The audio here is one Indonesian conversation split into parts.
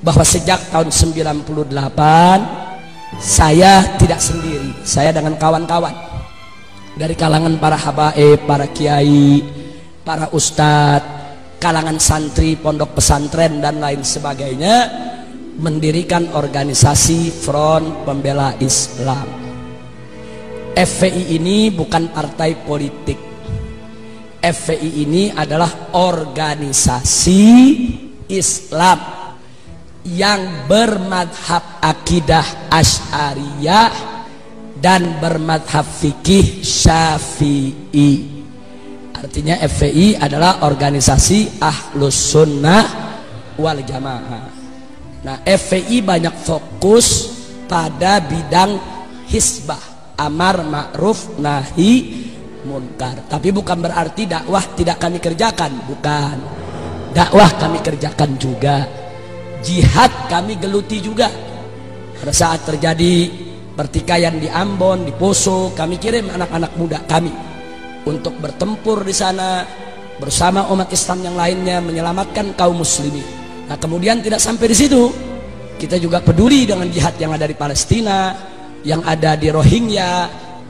bahwa sejak tahun 98 saya tidak sendiri, saya dengan kawan-kawan dari kalangan para habaib, para kiai, para ustadz, kalangan santri, pondok pesantren dan lain sebagainya, mendirikan organisasi Front Pembela Islam. FPI ini bukan partai politik. FPI ini adalah organisasi Islam yang bermadhab akidah Asy'ariyah dan bermadhab fikih Syafi'i. Artinya FPI adalah organisasi Ahlus Sunnah wal Jamaah. Nah, FPI banyak fokus pada bidang hisbah, amar ma'ruf nahi munkar. Tapi bukan berarti dakwah tidak kami kerjakan, bukan. Dakwah kami kerjakan juga. Jihad kami geluti juga. Pada saat terjadi pertikaian di Ambon, di Poso, kami kirim anak-anak muda kami untuk bertempur di sana bersama umat Islam yang lainnya menyelamatkan kaum muslimin. Nah, kemudian tidak sampai di situ, kita juga peduli dengan jihad yang ada di Palestina, yang ada di Rohingya,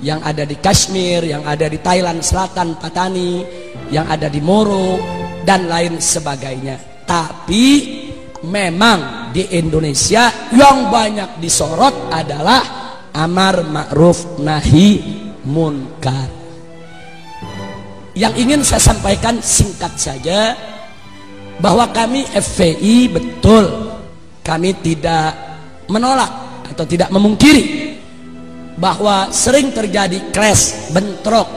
yang ada di Kashmir, yang ada di Thailand Selatan, Patani, yang ada di Moro dan lain sebagainya. Tapi memang di Indonesia yang banyak disorot adalah amar ma'ruf nahi munkar. Yang ingin saya sampaikan singkat saja, bahwa kami FPI betul, kami tidak menolak atau tidak memungkiri bahwa sering terjadi clash, bentrok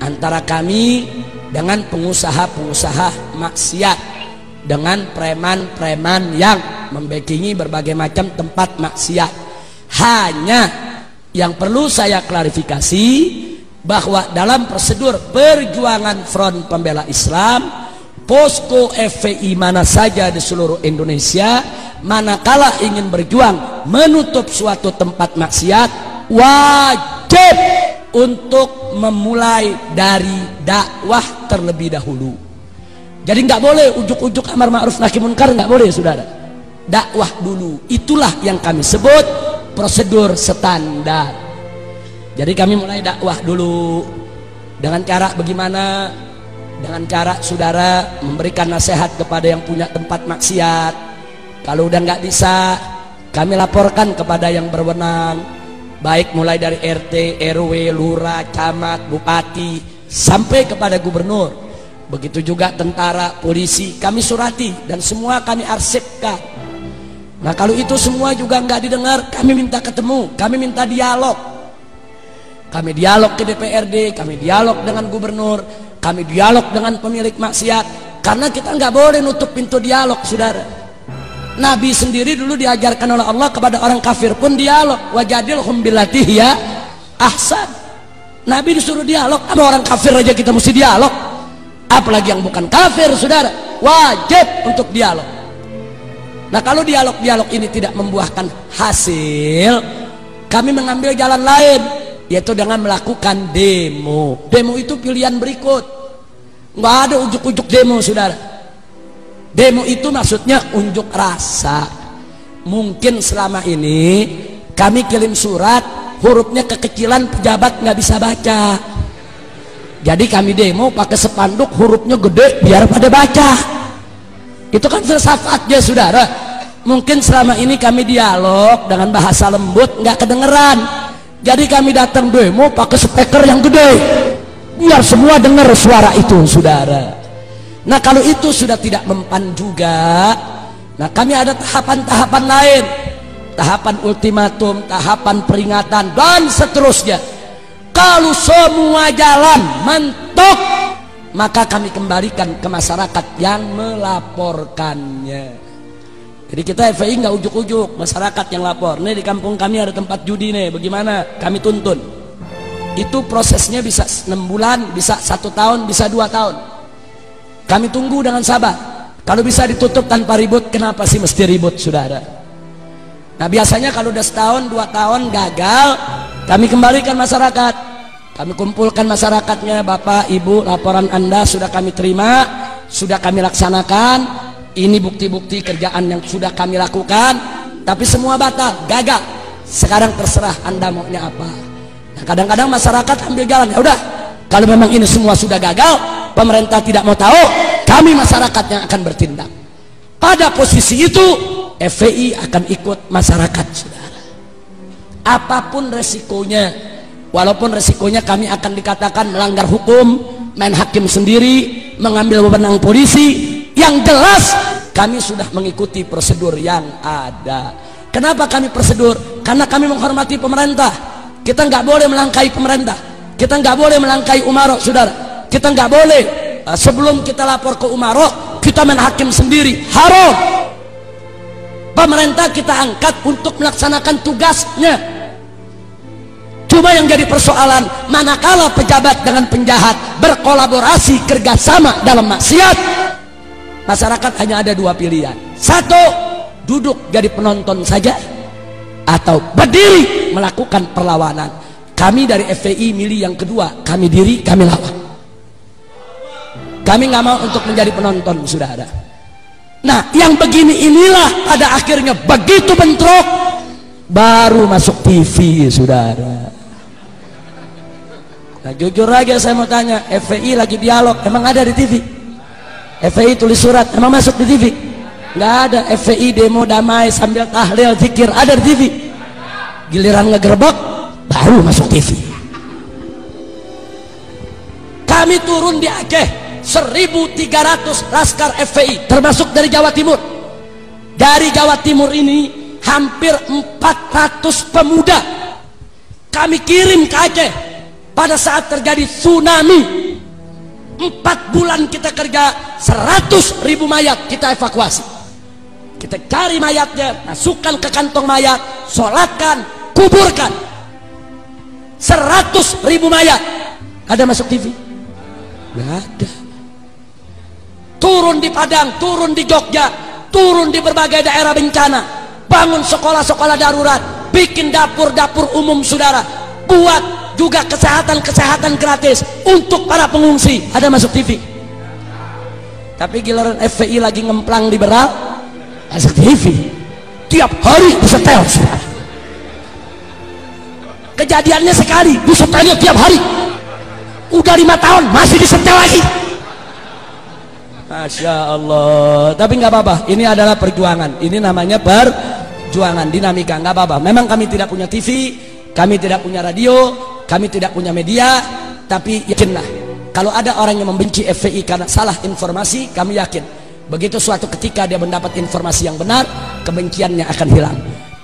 antara kami dengan pengusaha-pengusaha maksiat, dengan preman-preman yang membackingi berbagai macam tempat maksiat. Hanya yang perlu saya klarifikasi bahwa dalam prosedur perjuangan Front Pembela Islam, posko FPI mana saja di seluruh Indonesia, manakala ingin berjuang menutup suatu tempat maksiat, wajib untuk memulai dari dakwah terlebih dahulu. Jadi nggak boleh ujuk-ujuk amar ma'ruf nahi munkar, nggak boleh, saudara. Dakwah dulu, itulah yang kami sebut prosedur standar. Jadi kami mulai dakwah dulu dengan cara bagaimana? Dengan cara saudara memberikan nasihat kepada yang punya tempat maksiat. Kalau udah nggak bisa, kami laporkan kepada yang berwenang, baik mulai dari RT, RW, lurah, camat, bupati, sampai kepada gubernur. Begitu juga tentara, polisi, kami surati dan semua kami arsipkan. Nah, kalau itu semua juga nggak didengar, kami minta ketemu, kami minta dialog. Kami dialog ke DPRD, kami dialog dengan gubernur, kami dialog dengan pemilik maksiat. Karena kita nggak boleh nutup pintu dialog, saudara. Nabi sendiri dulu diajarkan oleh Allah kepada orang kafir pun dialog. Wajadilhum billati hiya ahsan. Nabi disuruh dialog, sama orang kafir aja kita mesti dialog. Apalagi yang bukan kafir, saudara. Wajib untuk dialog. Nah, kalau dialog-dialog ini tidak membuahkan hasil, kami mengambil jalan lain, yaitu dengan melakukan demo. Demo itu pilihan berikut. Nggak ada ujuk-ujuk demo, saudara. Demo itu maksudnya unjuk rasa. Mungkin selama ini kami kirim surat, hurufnya kekecilan, pejabat nggak bisa baca. Jadi kami demo pakai spanduk, hurufnya gede biar pada baca. Itu kan filsafatnya, saudara. Mungkin selama ini kami dialog dengan bahasa lembut, nggak kedengeran. Jadi kami datang demo pakai speaker yang gede biar semua dengar suara itu, saudara. Nah, kalau itu sudah tidak mempan juga, nah kami ada tahapan-tahapan lain, tahapan ultimatum, tahapan peringatan dan seterusnya. Kalau semua jalan mentok, maka kami kembalikan ke masyarakat yang melaporkannya. Jadi kita FPI nggak ujuk-ujuk, masyarakat yang lapor. Nih di kampung kami ada tempat judi nih, bagaimana? Kami tuntun. Itu prosesnya bisa 6 bulan, bisa 1 tahun, bisa 2 tahun. Kami tunggu dengan sabar. Kalau bisa ditutup tanpa ribut, kenapa sih mesti ribut, saudara? Nah, biasanya kalau udah 1 tahun, 2 tahun gagal, kami kembalikan masyarakat. Kami kumpulkan masyarakatnya, Bapak, Ibu, laporan Anda sudah kami terima, sudah kami laksanakan. Ini bukti-bukti kerjaan yang sudah kami lakukan, tapi semua batal, gagal. Sekarang terserah Anda maunya apa. Nah, kadang-kadang masyarakat ambil jalan, ya udah, kalau memang ini semua sudah gagal, pemerintah tidak mau tahu, kami masyarakat yang akan bertindak. Pada posisi itu FPI akan ikut masyarakat, saudara. Apapun resikonya, walaupun resikonya kami akan dikatakan melanggar hukum, main hakim sendiri, mengambil wewenang polisi, yang jelas kami sudah mengikuti prosedur yang ada. Kenapa kami prosedur? Karena kami menghormati pemerintah. Kita nggak boleh melangkahi pemerintah, kita nggak boleh melangkahi umarok, saudara. Kita nggak boleh sebelum kita lapor ke umarok kita main hakim sendiri, haram. Pemerintah kita angkat untuk melaksanakan tugasnya. Cuma yang jadi persoalan, manakala pejabat dengan penjahat berkolaborasi, kerjasama dalam maksiat, masyarakat hanya ada dua pilihan. Satu, duduk jadi penonton saja, atau berdiri melakukan perlawanan. Kami dari FPI milih yang kedua, kami diri, kami lawan. Kami nggak mau untuk menjadi penonton, saudara. Nah, yang begini inilah pada akhirnya begitu bentrok baru masuk TV, saudara. Nah, jujur aja saya mau tanya, FPI lagi dialog, emang ada di TV? FPI tulis surat, emang masuk di TV? Nggak ada. FPI demo damai sambil tahlil zikir, ada di TV? Giliran ngegerbek baru masuk TV. Kami turun di Aceh, 1.300 laskar FPI termasuk dari Jawa Timur. Dari Jawa Timur ini hampir 400 pemuda kami kirim ke Aceh pada saat terjadi tsunami. 4 bulan kita kerja, 100.000 mayat kita evakuasi. Kita cari mayatnya, masukkan ke kantong mayat, sholatkan, kuburkan. 100.000 mayat. Ada masuk TV? Nggak ada. Turun di Padang, turun di Jogja, turun di berbagai daerah bencana, bangun sekolah-sekolah darurat, bikin dapur-dapur umum, saudara, buat juga kesehatan gratis untuk para pengungsi. Ada masuk TV? Tapi giliran FPI lagi ngemplang liberal, masuk TV. Tiap hari disetel, saudara. Kejadiannya sekali, disetelnya tiap hari. Udah 5 tahun masih disetel lagi. Masya Allah. Tapi nggak apa-apa, ini adalah perjuangan. Ini namanya perjuangan, dinamika. Nggak apa-apa. Memang kami tidak punya TV, kami tidak punya radio, kami tidak punya media, tapi yakinlah, kalau ada orang yang membenci FPI karena salah informasi, kami yakin begitu suatu ketika dia mendapat informasi yang benar, kebenciannya akan hilang.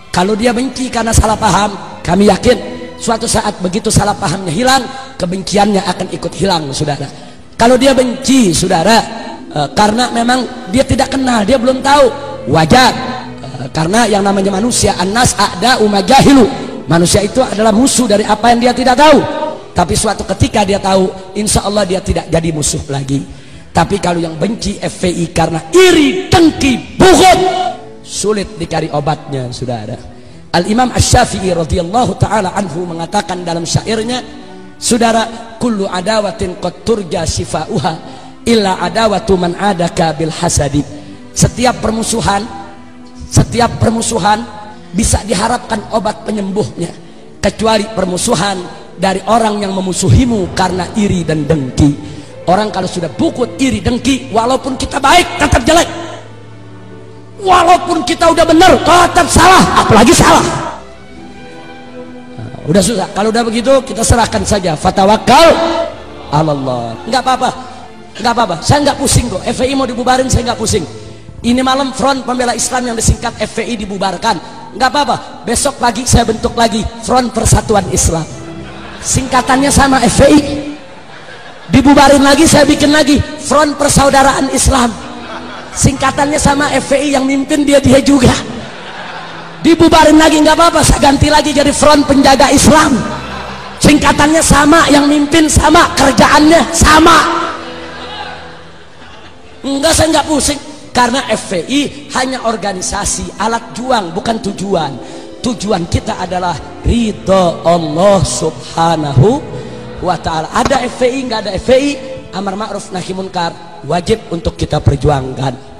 Kalau dia benci karena salah paham, kami yakin suatu saat begitu salah pahamnya hilang, kebenciannya akan ikut hilang, saudara. Kalau dia benci, saudara, karena memang dia tidak kenal, dia belum tahu, wajar. Karena yang namanya manusia, annas a'da'u ma jahilu. Manusia itu adalah musuh dari apa yang dia tidak tahu. Tapi suatu ketika dia tahu, insya Allah dia tidak jadi musuh lagi. Tapi kalau yang benci FPI karena iri, dengki, bughd, sulit dicari obatnya, saudara. Al-Imam Asy-Syafi'i radhiyallahu ta'ala anhu mengatakan dalam syairnya, saudara, kullu adawatin qad turja shifa'uha illa adawatu man adaka bil hasadi. Setiap permusuhan bisa diharapkan obat penyembuhnya, kecuali permusuhan dari orang yang memusuhimu karena iri dan dengki. Orang kalau sudah bukut, iri, dengki, walaupun kita baik tetap jelek, walaupun kita udah benar tetap salah, apalagi salah. Nah, udah susah. Kalau udah begitu kita serahkan saja, fatawakkal Allah. Nggak apa-apa, nggak apa-apa, saya nggak pusing kok. FPI mau dibubarin saya nggak pusing. Ini malam Front Pembela Islam yang disingkat FPI dibubarkan, nggak apa-apa. Besok pagi saya bentuk lagi Front Persatuan Islam, singkatannya sama FPI. Dibubarin lagi, saya bikin lagi Front Persaudaraan Islam, singkatannya sama FPI, yang mimpin dia juga. Dibubarin lagi nggak apa-apa, saya ganti lagi jadi Front Penjaga Islam, singkatannya sama, yang mimpin sama, kerjaannya sama. Enggak, saya nggak pusing. Karena FPI hanya organisasi, alat juang, bukan tujuan. Tujuan kita adalah ridho Allah subhanahu wa ta'ala. Ada FPI, nggak ada FPI, amar ma'ruf nahi munkar wajib untuk kita perjuangkan.